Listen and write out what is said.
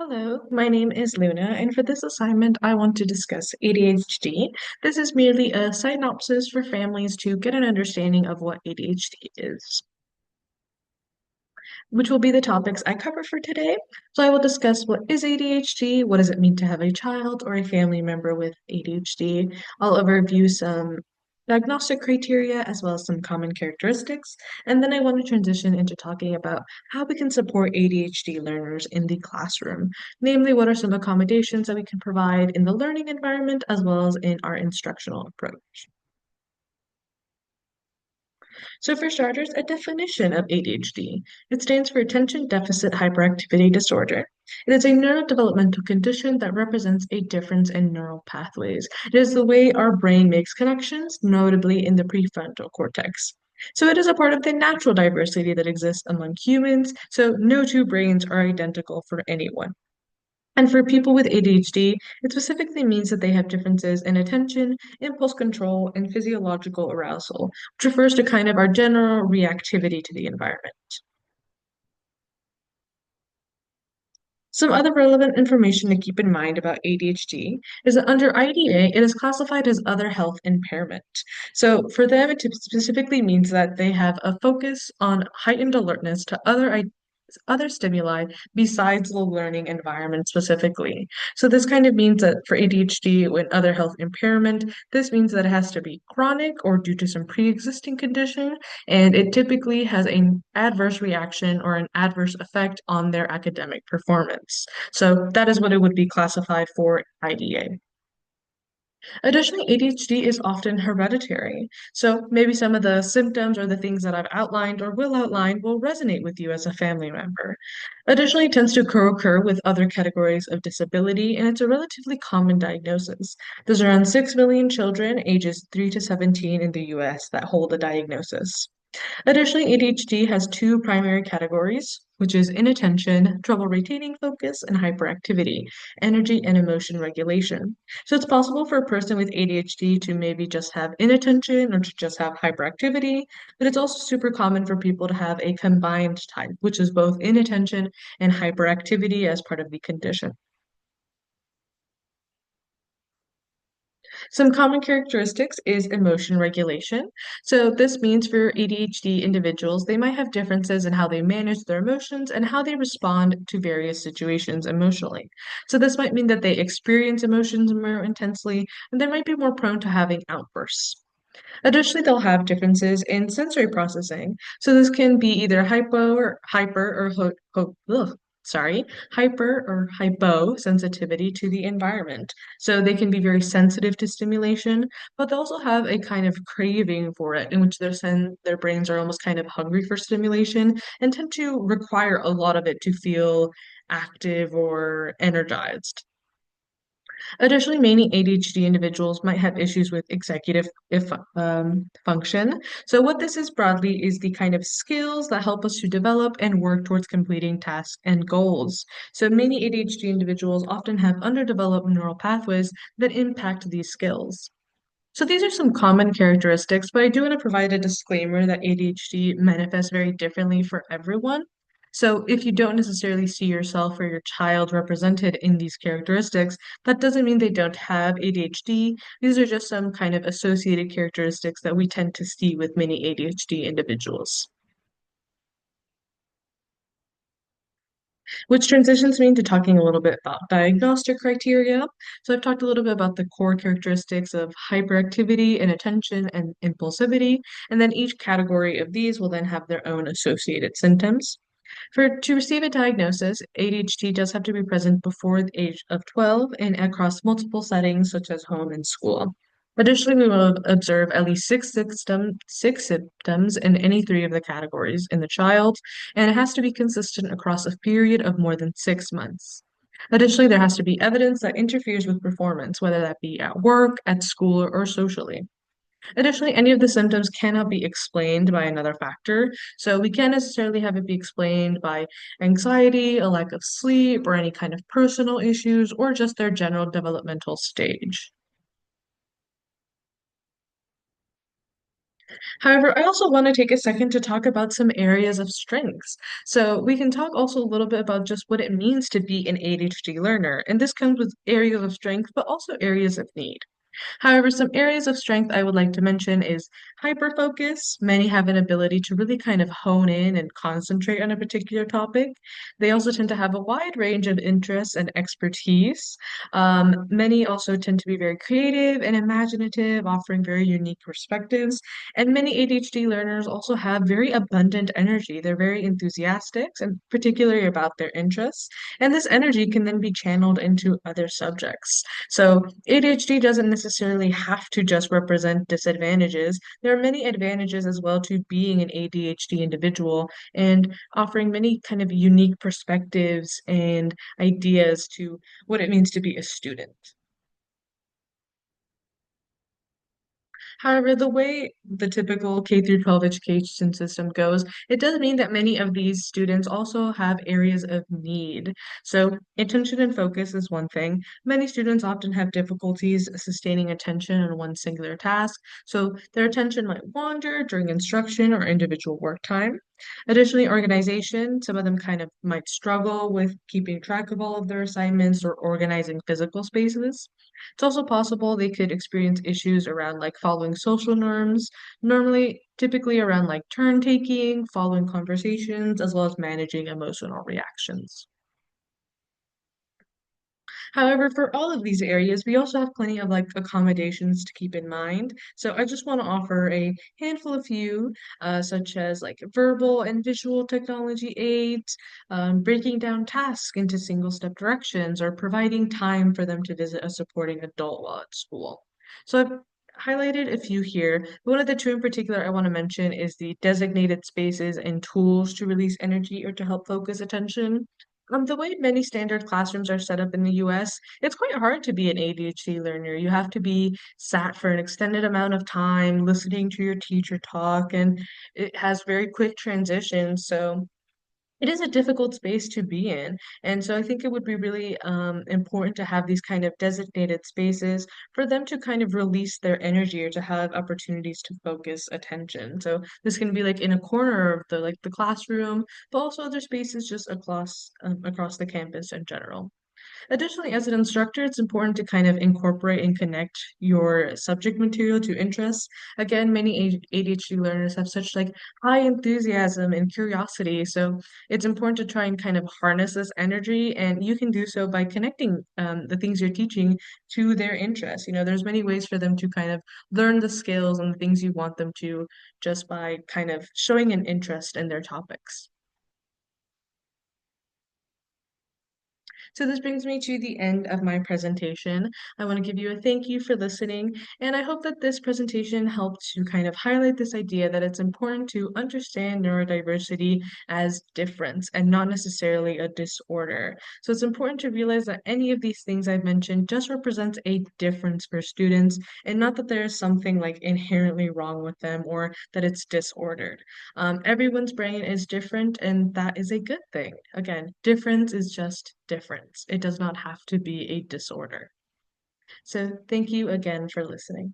Hello, my name is Luna, and for this assignment, I want to discuss ADHD. This is merely a synopsis for families to get an understanding of what ADHD is, which will be the topics I cover for today. So I will discuss what is ADHD, what does it mean to have a child or a family member with ADHD. I'll overview some diagnostic criteria as well as some common characteristics, and then I want to transition into talking about how we can support ADHD learners in the classroom. Namely, what are some accommodations that we can provide in the learning environment as well as in our instructional approach. So, for starters, a definition of ADHD. It stands for Attention Deficit Hyperactivity Disorder. It is a neurodevelopmental condition that represents a difference in neural pathways. It is the way our brain makes connections, notably in the prefrontal cortex. So, it is a part of the natural diversity that exists among humans, so no two brains are identical for anyone. And for people with ADHD, it specifically means that they have differences in attention, impulse control, and physiological arousal, which refers to kind of our general reactivity to the environment. Some other relevant information to keep in mind about ADHD is that under IDA, it is classified as other health impairment. So for them, it specifically means that they have a focus on heightened alertness to other stimuli besides the learning environment specifically. So this kind of means that for ADHD and other health impairment, this means that it has to be chronic or due to some pre-existing condition, and it typically has an adverse reaction or an adverse effect on their academic performance. So that is what it would be classified for IDA. Additionally, ADHD is often hereditary. So maybe some of the symptoms or the things that I've outlined or will outline will resonate with you as a family member. Additionally, it tends to co-occur with other categories of disability, and it's a relatively common diagnosis. There's around 6 million children ages 3 to 17 in the US that hold a diagnosis. Additionally, ADHD has two primary categories, which is inattention, trouble retaining focus, and hyperactivity, energy and emotion regulation. So it's possible for a person with ADHD to maybe just have inattention or to just have hyperactivity, but it's also super common for people to have a combined type, which is both inattention and hyperactivity as part of the condition. Some common characteristics is emotion regulation. So this means for ADHD individuals, they might have differences in how they manage their emotions and how they respond to various situations emotionally. So this might mean that they experience emotions more intensely and they might be more prone to having outbursts. Additionally, they'll have differences in sensory processing. So this can be either hyper or hypo sensitivity to the environment. So they can be very sensitive to stimulation, but they also have a kind of craving for it, in which their brains are almost kind of hungry for stimulation and tend to require a lot of it to feel active or energized. Additionally, many ADHD individuals might have issues with executive function. So, what this is broadly is the kind of skills that help us to develop and work towards completing tasks and goals. So, many ADHD individuals often have underdeveloped neural pathways that impact these skills. So these are some common characteristics, but I do want to provide a disclaimer that ADHD manifests very differently for everyone. So if you don't necessarily see yourself or your child represented in these characteristics, that doesn't mean they don't have ADHD. These are just some kind of associated characteristics that we tend to see with many ADHD individuals. Which transitions me into talking a little bit about diagnostic criteria. So I've talked a little bit about the core characteristics of hyperactivity, inattention, and impulsivity, and then each category of these will then have their own associated symptoms. To receive a diagnosis, ADHD does have to be present before the age of 12 and across multiple settings such as home and school. Additionally, we will observe at least six symptoms in any three of the categories in the child, and it has to be consistent across a period of more than 6 months. Additionally, there has to be evidence that interferes with performance, whether that be at work, at school, or socially. Additionally, any of the symptoms cannot be explained by another factor. So we can't necessarily have it be explained by anxiety, a lack of sleep, or any kind of personal issues, or just their general developmental stage. However, I also want to take a second to talk about some areas of strengths. So we can talk also a little bit about just what it means to be an ADHD learner. And this comes with areas of strength, but also areas of need. However, some areas of strength I would like to mention is hyperfocus. Many have an ability to really kind of hone in and concentrate on a particular topic. They also tend to have a wide range of interests and expertise. Many also tend to be very creative and imaginative, offering very unique perspectives. And many ADHD learners also have very abundant energy. They're very enthusiastic and particularly about their interests. And this energy can then be channeled into other subjects. So ADHD doesn't necessarily have to just represent disadvantages. There are many advantages as well to being an ADHD individual and offering many kind of unique perspectives and ideas to what it means to be a student. However, the way the typical K through 12 education system goes, it does mean that many of these students also have areas of need. So, attention and focus is one thing. Many students often have difficulties sustaining attention on one singular task, so their attention might wander during instruction or individual work time. Additionally, organization, some of them kind of might struggle with keeping track of all of their assignments or organizing physical spaces. It's also possible they could experience issues around like following social norms, normally typically around like turn taking, following conversations, as well as managing emotional reactions. However, for all of these areas, we also have plenty of like accommodations to keep in mind. So I just want to offer a handful of few, such as like verbal and visual technology aids, breaking down tasks into single step directions, or providing time for them to visit a supporting adult while at school. So I've highlighted a few here. One of the two in particular I want to mention is the designated spaces and tools to release energy or to help focus attention. The way many standard classrooms are set up in the US, it's quite hard to be an ADHD learner. You have to be sat for an extended amount of time listening to your teacher talk, and it has very quick transitions. So it is a difficult space to be in. And so I think it would be really important to have these kind of designated spaces for them to kind of release their energy or to have opportunities to focus attention. So this can be like in a corner of the classroom, but also other spaces just across the campus in general. Additionally, as an instructor, it's important to kind of incorporate and connect your subject material to interests. Again, many ADHD learners have such like high enthusiasm and curiosity, so it's important to try and kind of harness this energy, and you can do so by connecting the things you're teaching to their interests. There's many ways for them to kind of learn the skills and the things you want them to just by kind of showing an interest in their topics. So this brings me to the end of my presentation. I want to give you a thank you for listening, and I hope that this presentation helped to kind of highlight this idea that it's important to understand neurodiversity as difference and not necessarily a disorder. So it's important to realize that any of these things I've mentioned just represents a difference for students and not that there is something like inherently wrong with them or that it's disordered. Everyone's brain is different, and that is a good thing. Again, difference is just difference. It does not have to be a disorder. So, thank you again for listening.